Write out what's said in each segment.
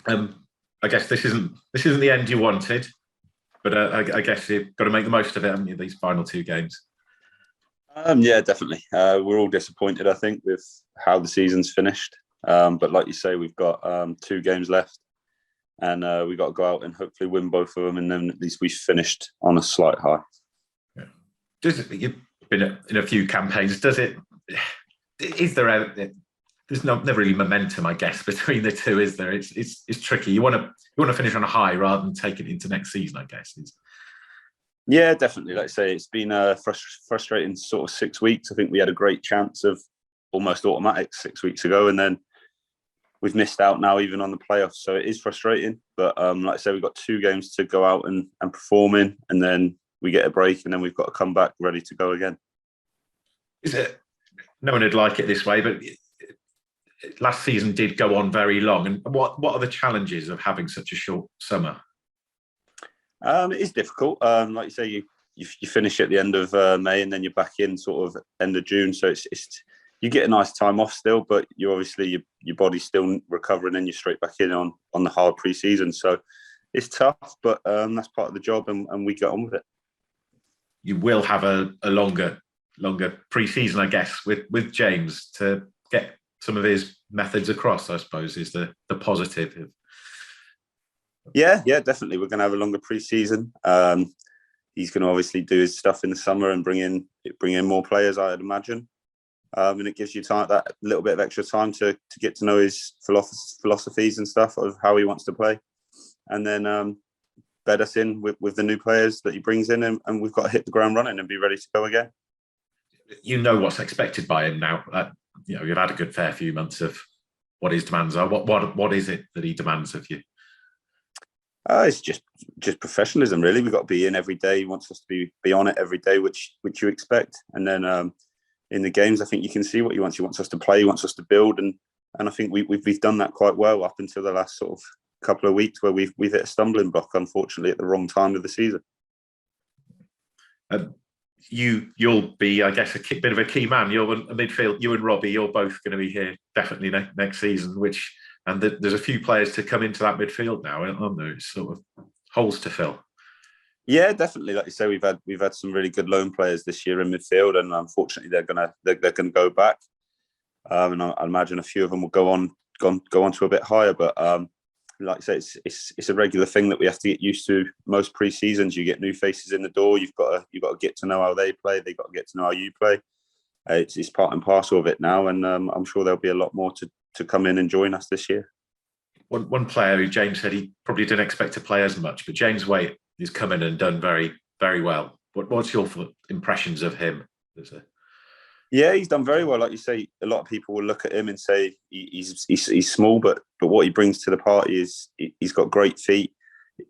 I guess this isn't the end you wanted, but I guess you've got to make the most of it, haven't you? These final two games. Yeah, definitely. We're all disappointed, I think, with how the season's finished. But like you say, we've got 2 games left, and we've got to go out and hopefully win both of them, and then at least we've finished on a slight high. Yeah. You've been in a few campaigns. Is there there's never really momentum, I guess, between the two, is there? It's tricky. You want to finish on a high rather than take it into next season, I guess. Yeah, definitely. Like I say, it's been a frustrating sort of 6 weeks. I think we had a great chance of almost automatic 6 weeks ago, and then we've missed out now even on the playoffs. So it is frustrating. But like I say, we've got 2 games to go out and perform in, and then we get a break, and then we've got to come back ready to go again. Is it? No one would like it this way, but last season did go on very long. And what are the challenges of having such a short summer? It is difficult. Like you say, you finish at the end of May, and then you're back in sort of end of June. So it's you get a nice time off still, but you obviously your body's still recovering, and you're straight back in on the hard pre-season. So it's tough, but that's part of the job, and we get on with it. You will have a longer pre-season, I guess, with James to get some of his methods across, I suppose, is the positive. Yeah, definitely. We're going to have a longer pre-season. He's going to obviously do his stuff in the summer and bring in more players, I'd imagine. And it gives you time, that little bit of extra time to get to know his philosophies and stuff of how he wants to play, and then bed us in with the new players that he brings in, and we've got to hit the ground running and be ready to go again. You know what's expected by him now. You've had a good fair few months of what his demands are. What is it that he demands of you? It's just professionalism, really. We've got to be in every day. He wants us to be on it every day, which you expect. And then in the games, I think you can see what he wants. He wants us to play. He wants us to build, and I think we've done that quite well up until the last sort of couple of weeks where we've hit a stumbling block, unfortunately, at the wrong time of the season. You'll be, I guess, a bit of a key man. You're a midfield. You and Robbie, you're both going to be here definitely next season. There's a few players to come into that midfield now, aren't there? It's sort of holes to fill. Yeah, definitely. Like you say, we've had some really good loan players this year in midfield, and unfortunately, they're gonna go back. And I imagine a few of them will go on to a bit higher. But like I say, it's a regular thing that we have to get used to. Most pre-seasons, you get new faces in the door. You've got to get to know how they play. They've got to get to know how you play. It's part and parcel of it now, and I'm sure there'll be a lot more to come in and join us this year. One player who James said he probably didn't expect to play as much, but James Waite has come in and done very, very well. What's your impressions of him? Yeah, he's done very well. Like you say, a lot of people will look at him and say he's small, but what he brings to the party is he's got great feet.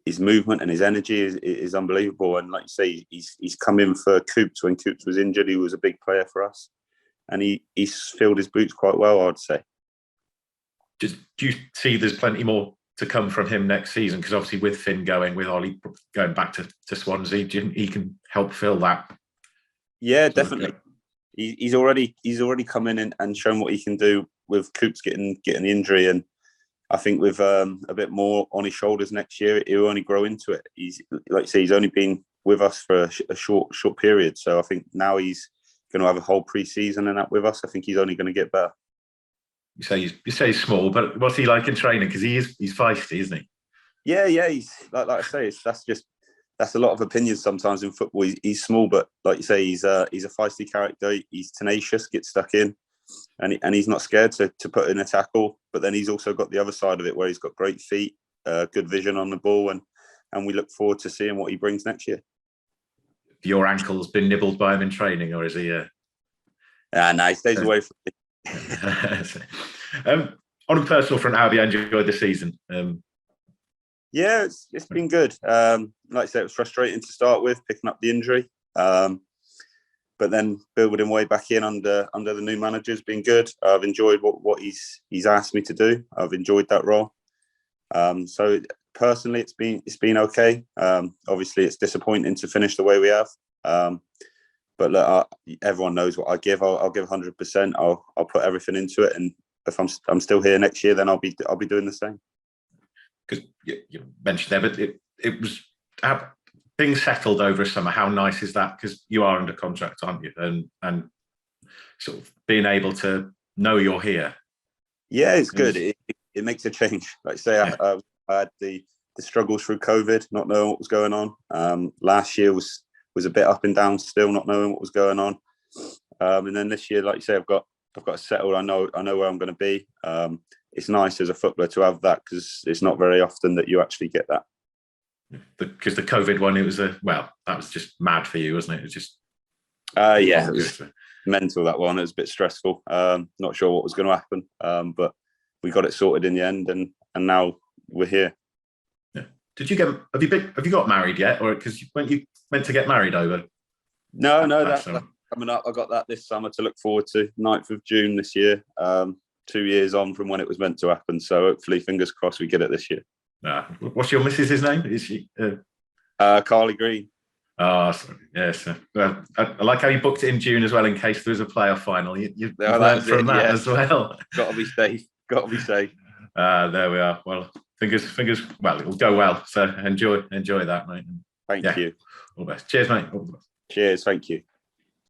His movement and his energy is unbelievable. And like you say, he's come in for Coops when Coops was injured. He was a big player for us, and he's filled his boots quite well, I'd say. Do you see there's plenty more to come from him next season? Because obviously with Finn going, with Ollie going back to Swansea, he can help fill that. Yeah, definitely. He's already come in and shown what he can do with Coops getting the injury, and I think with a bit more on his shoulders next year, he'll only grow into it. He's, like you say, he's only been with us for a short period, so I think now he's going to have a whole pre-season and that with us. I think he's only going to get better. You say he's small, but what's he like in training? Because he's feisty, isn't he? Yeah. He's like I say, that's a lot of opinions sometimes in football. He's small, but like you say, he's a feisty character. He's tenacious, gets stuck in, and he's not scared to put in a tackle. But then he's also got the other side of it where he's got great feet, good vision on the ball, and we look forward to seeing what he brings next year. Your ankle's been nibbled by him in training, or is he? No, he stays away from me. On a personal front, how have you enjoyed the season? Yeah, it's been good. Like I said, it was frustrating to start with, picking up the injury. But then building way back in under the new manager has been good. I've enjoyed what he's asked me to do. I've enjoyed that role. So personally, it's been okay. Obviously, it's disappointing to finish the way we have. But look, everyone knows what I give. I'll give 100%. I'll put everything into it, and if I'm still here next year, then I'll be doing the same. because you mentioned there, but it was being settled over a summer. How nice is that? Because you are under contract, aren't you? And sort of being able to know you're here. Yeah, it's good. It makes a change. Like I say, I had the struggles through COVID, not knowing what was going on. Last year was a bit up and down, still not knowing what was going on. And then this year, like you say, I've got settled. I know where I'm going to be. It's nice as a footballer to have that, because it's not very often that you actually get that. Because the COVID one, it was that was just mad for you, wasn't it? It was just it was mental, that one. It was a bit stressful. Not sure what was going to happen, but we got it sorted in the end, and now we're here. Yeah. Have you got married yet, or because you meant to get married over? No, that's coming up. I got that this summer to look forward to. 9th of June this year. 2 years on from when it was meant to happen. So hopefully, fingers crossed, we get it this year. What's your missus's name? Is she? Carly Green. Oh, yes. Well, I like how you booked it in June as well, in case there was a playoff final. You learned from that as well. Got to be safe. There we are. Well, fingers. Well, it'll go well. So enjoy that, mate. Thank you. All the best. Cheers, mate. All the best. Cheers. Thank you.